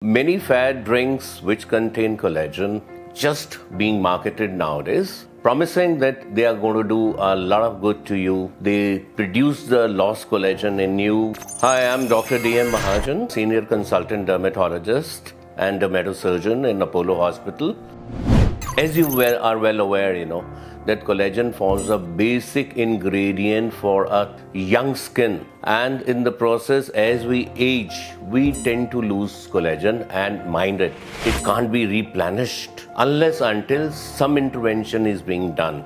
Many fad drinks which contain collagen just being marketed nowadays, promising that they are going to do a lot of good to you. They produce the lost collagen in you. Hi, I'm Dr. D.M. Mahajan, Senior Consultant Dermatologist and Dermatosurgeon in Apollo Hospital. As you are well aware, that collagen forms a basic ingredient for a young skin, and in the process, as we age, we tend to lose collagen. And mind it can't be replenished unless until some intervention is being done.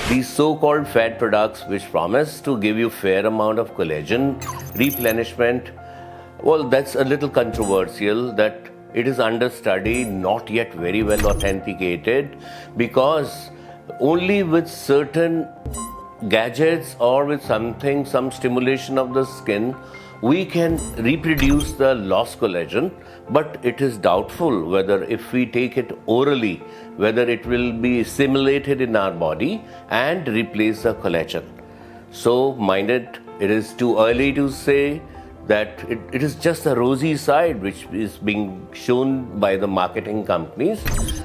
These so-called fat products which promise to give you fair amount of collagen replenishment, well, that's a little controversial. That it is under study, not yet very well authenticated, because only with certain gadgets or with some stimulation of the skin, we can reproduce the lost collagen. But it is doubtful whether if we take it orally, whether it will be assimilated in our body and replace the collagen. So mind it is too early to say that it is just a rosy side which is being shown by the marketing companies,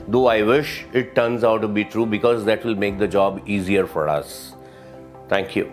though I wish it turns out to be true, because that will make the job easier for us. Thank you.